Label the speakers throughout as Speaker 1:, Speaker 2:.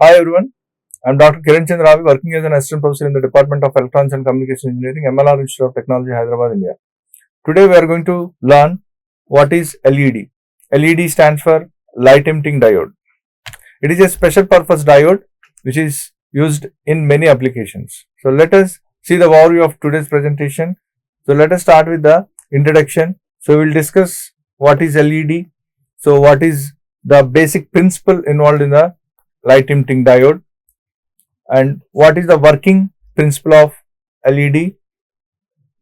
Speaker 1: Hi everyone, I'm Dr. Kiran Raavi, working as an assistant professor in the Department of Electronics and Communication Engineering, MLR Institute of Technology, Hyderabad, India. Today we are going to learn what is LED. LED stands for light emitting diode. It is a special purpose diode which is used in many applications. So let us see the overview of today's presentation. So let us start with the introduction. So we will discuss what is LED. So what is the basic principle involved in the light emitting diode and what is the working principle of LED,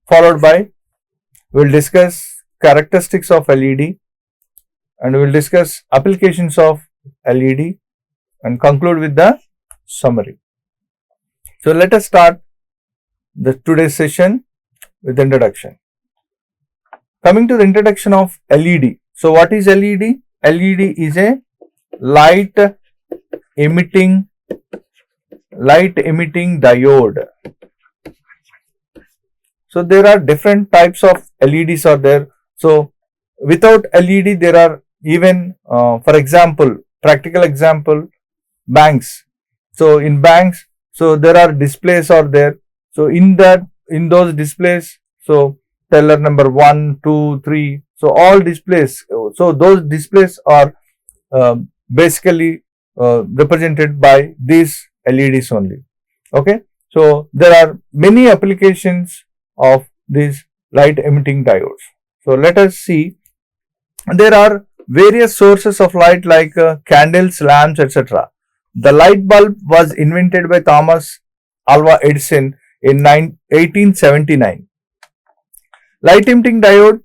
Speaker 1: followed by we will discuss characteristics of LED and we will discuss applications of LED and conclude with the summary. So let us start today's session with introduction. Coming to the introduction of LED. So what is LED? LED is a light emitting diode. So there are different types of LEDs are there. So without LED there are even for example, practical example, banks. So in banks, so there are displays are there. So in those displays, so teller number 1, 2, 3, so all displays, so those displays are basically represented by these LEDs only. Okay, so there are many applications of these light emitting diodes. So let us see. There are various sources of light like candles, lamps, etc. The light bulb was invented by Thomas Alva Edison in 1879. Light emitting diode,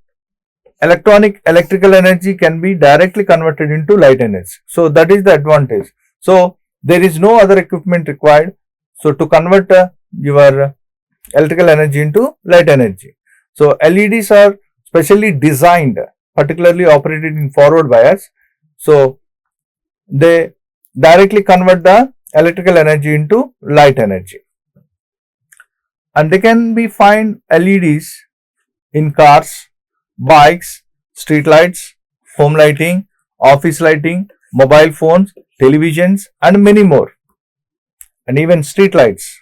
Speaker 1: electrical energy can be directly converted into light energy. So that is the advantage. So there is no other equipment required. So to convert your electrical energy into light energy. So LEDs are specially designed, particularly operated in forward bias. So they directly convert the electrical energy into light energy. And they can be found LEDs in cars, bikes, street lights, home lighting, office lighting, mobile phones, televisions and many more, and even street lights.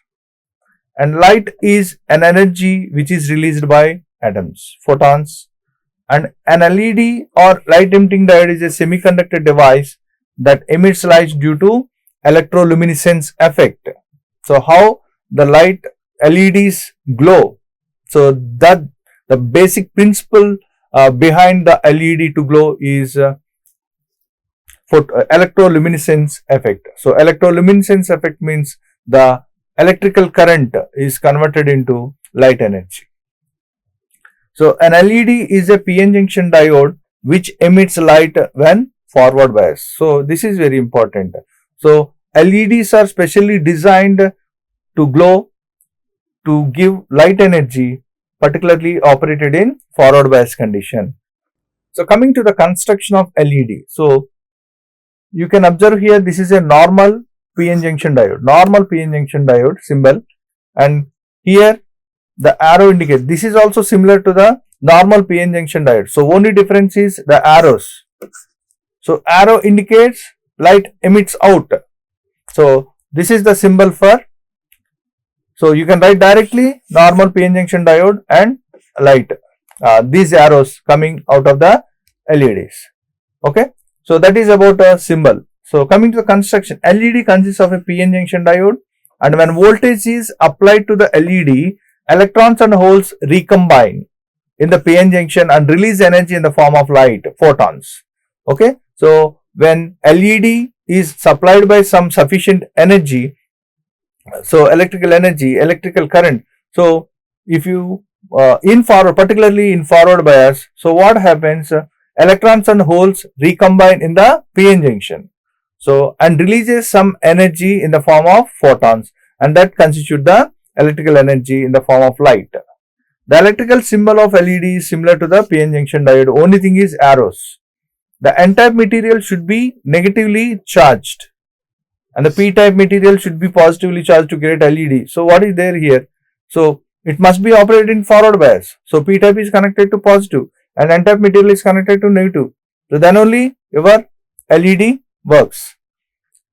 Speaker 1: And light is an energy which is released by atoms, photons, and an LED or light emitting diode is a semiconductor device that emits light due to electroluminescence effect. So how the light LEDs glow? So that the basic principle behind the LED to glow is electroluminescence effect. So electroluminescence effect means the electrical current is converted into light energy. So an LED is a PN junction diode which emits light when forward bias. So this is very important. So LEDs are specially designed to glow, to give light energy, particularly operated in forward bias condition. So coming to the construction of LED. So you can observe here, this is a normal PN junction diode, symbol, and here the arrow indicates. This is also similar to the normal PN junction diode. So only difference is the arrows. So arrow indicates light emits out. So this is the symbol for. So you can write directly normal PN junction diode and light. These arrows coming out of the LEDs. Okay. So that is about a symbol. So coming to the construction, LED consists of a PN junction diode, and when voltage is applied to the LED, electrons and holes recombine in the PN junction and release energy in the form of light, photons. Okay. So when LED is supplied by some sufficient energy, so electrical current. So if you particularly in forward bias, so what happens? Electrons and holes recombine in the PN junction. So and releases some energy in the form of photons, and that constitute the electrical energy in the form of light. The electrical symbol of LED is similar to the PN junction diode. Only thing is arrows. The N-type material should be negatively charged and the P-type material should be positively charged to create LED. So what is there here? So it must be operated in forward bias. So P-type is connected to positive and N-type material is connected to negative. So then only your LED works.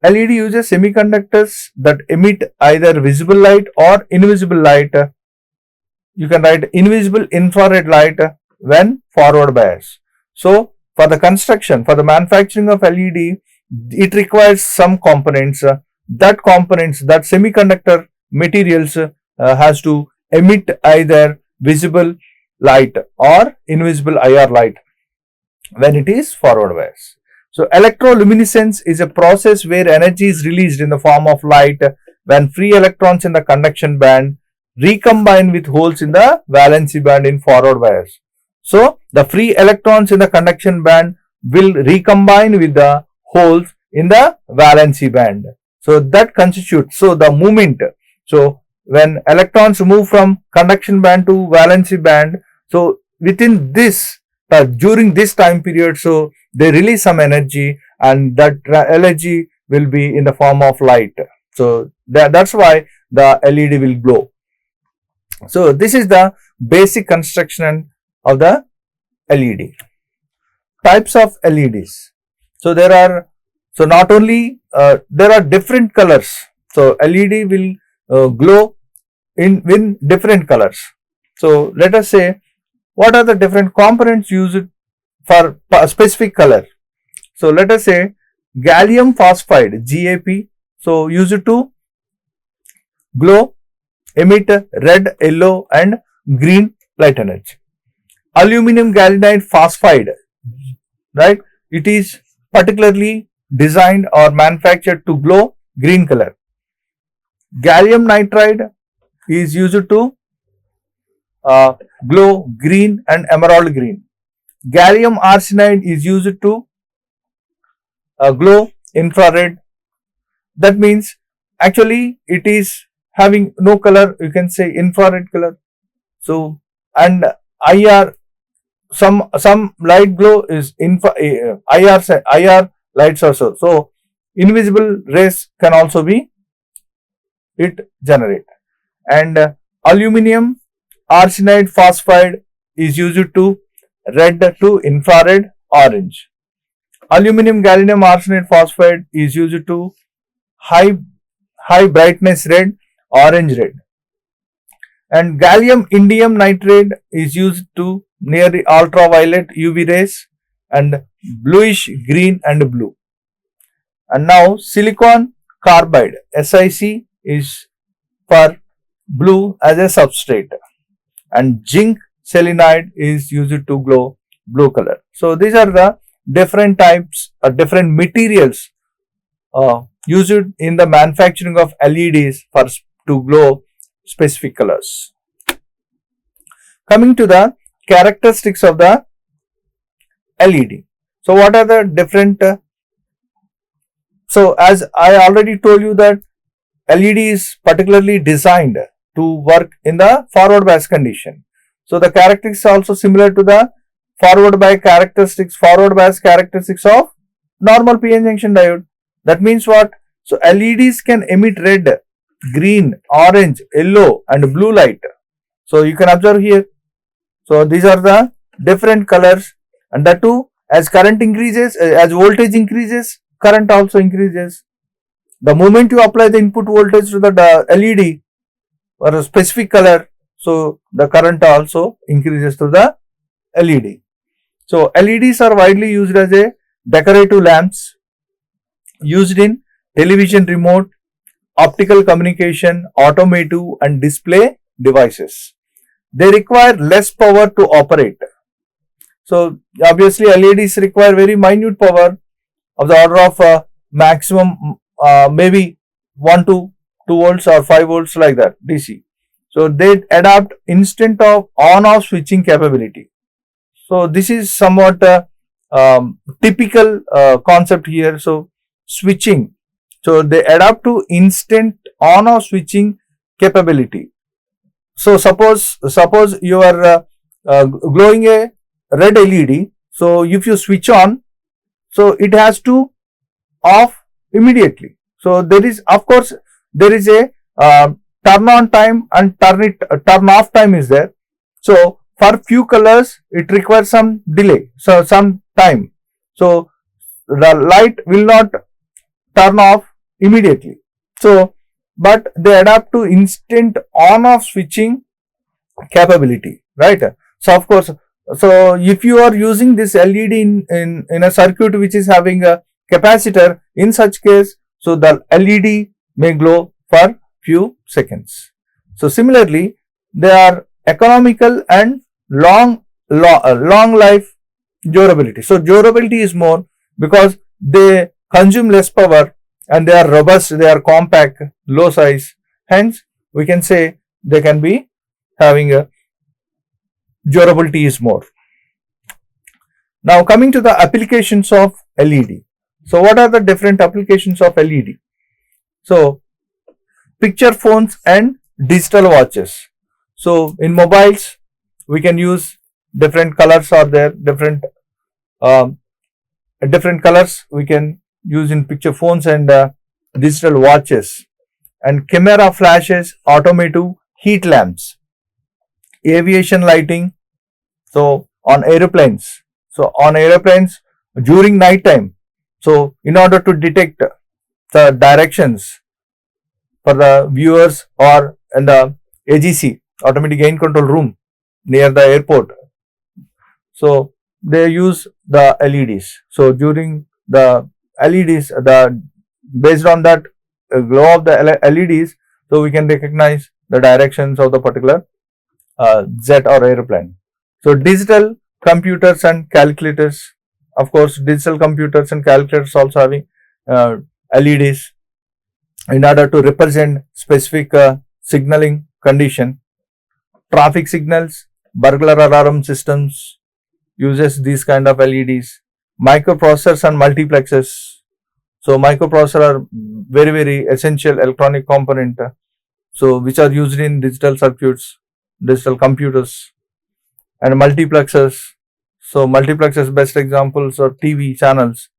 Speaker 1: LED uses semiconductors that emit either visible light or invisible light. You can write invisible infrared light when forward bias. So for the construction, for the manufacturing of LED, it requires some components. That semiconductor materials has to emit either visible light or invisible IR light when it is forward bias. So electroluminescence is a process where energy is released in the form of light when free electrons in the conduction band recombine with holes in the valency band in forward bias. So the free electrons in the conduction band will recombine with the holes in the valency band. So that constitutes, so the movement, so when electrons move from conduction band to valency band, so within this, during this time period, so they release some energy, and that energy will be in the form of light. So that's why the LED will glow. So this is the basic construction of the LED. Types of LEDs. So there are, so not only there are different colors. So LED will glow in different colors. So let us say, what are the different components used for a specific color? So let us say gallium phosphide, GaP, so used to glow, emit red, yellow and green light energy. Aluminum gallium phosphide, right, it is particularly designed or manufactured to glow green color. Gallium nitride is used to glow green and emerald green. Gallium arsenide is used to glow infrared. That means actually it is having no color, you can say infrared color. So and IR, some light glow is IR lights also. So invisible rays can also be it generate. And aluminum arsenide phosphide is used to red to infrared orange. Aluminum gallium arsenide phosphide is used to high brightness red, orange red. And gallium indium nitride is used to near the ultraviolet UV rays and bluish green and blue. And now silicon carbide SiC is for blue as a substrate, and zinc selenide is used to glow blue color. So these are the different types or different materials used in the manufacturing of LEDs for to glow specific colors. Coming to the characteristics of the LED. So what are the different so as I already told you that LED is particularly designed to work in the forward bias condition. So the characteristics are also similar to the forward bias characteristics of normal PN junction diode. That means what? So LEDs can emit red, green, orange, yellow and blue light. So you can observe here. So these are the different colors, and that too, as current increases, as voltage increases, current also increases. The moment you apply the input voltage to the LED or a specific color, so the current also increases to the LED. So LEDs are widely used as a decorative lamps, used in television remote, optical communication, automotive and display devices. They require less power to operate. So obviously LEDs require very minute power of the order of maximum maybe 1 to 2 volts or 5 volts like that DC. So they adapt instant of on-off switching capability. So this is somewhat typical concept here. So switching. So they adapt to instant on-off switching capability. So suppose you are glowing a red LED. So if you switch on, so it has to off immediately. So there is, of course, there is a turn on time and turn off time is there. So for few colors it requires some delay, so some time. So the light will not turn off immediately. So, but they adapt to instant on-off switching capability, right? So of course, so if you are using this LED in a circuit which is having a capacitor, in such case, so the LED may glow for few seconds. So similarly, they are economical and long life durability. So durability is more because they consume less power and they are robust, they are compact, low size. Hence, we can say they can be having a durability is more. Now coming to the applications of LED. So what are the different applications of LED? So picture phones and digital watches. So in mobiles we can use different colors are there, different colors we can use in picture phones and digital watches, and camera flashes, automotive heat lamps, aviation lighting. So on aeroplanes, during night time, so in order to detect the directions for the viewers or in the AGC, automatic gain control room near the airport, so they use the LEDs. So during the LEDs, based on that glow of the LEDs, so we can recognize the directions of the particular jet or aeroplane. So digital computers and calculators, of course digital computers and calculators also having LEDs in order to represent specific signaling condition. Traffic signals, burglar alarm systems uses these kind of LEDs. Microprocessors and multiplexers. So microprocessors are very essential electronic component, so which are used in digital circuits, digital computers, and multiplexers. So multiplexers best examples are TV channels.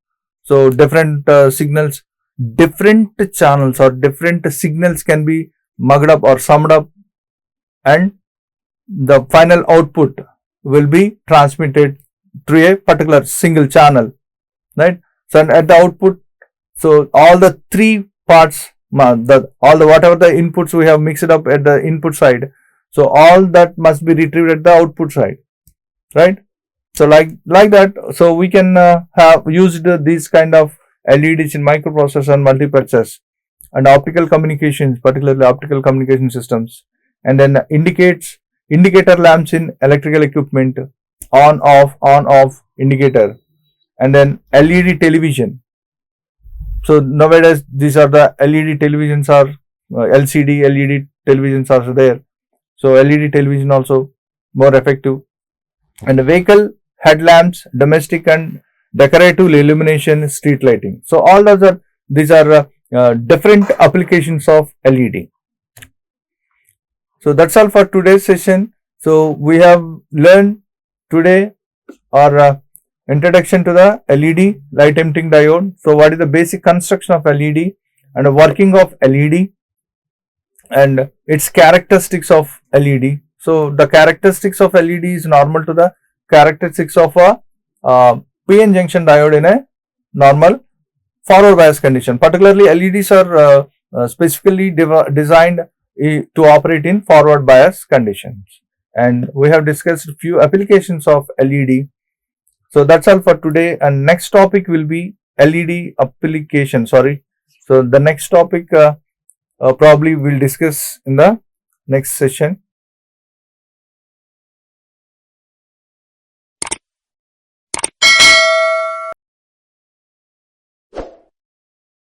Speaker 1: So different signals, different channels or different signals can be mugged up or summed up, and the final output will be transmitted through a particular single channel, right? So at the output, so all the three parts, all the whatever the inputs we have mixed up at the input side, so all that must be retrieved at the output side, right? So like that, so we can have used these kind of LEDs in microprocessors and multiplexers and optical communications, particularly optical communication systems, and then indicator lamps in electrical equipment, on off indicator, and then LED television. So nowadays these are the LED televisions are LCD LED televisions are there. So LED television also more effective, and vehicle headlamps, domestic and decorative illumination, street lighting. So all these are different applications of LED. So that's all for today's session. So we have learned today our introduction to the LED, light emitting diode. So what is the basic construction of LED and the working of LED and its characteristics of LED. So the characteristics of LED is normal to the characteristics of a PN junction diode in a normal forward bias condition. Particularly LEDs are specifically designed to operate in forward bias conditions, and we have discussed a few applications of LED. So that's all for today, and next topic will be LED application. So the next topic probably we'll discuss in the next session.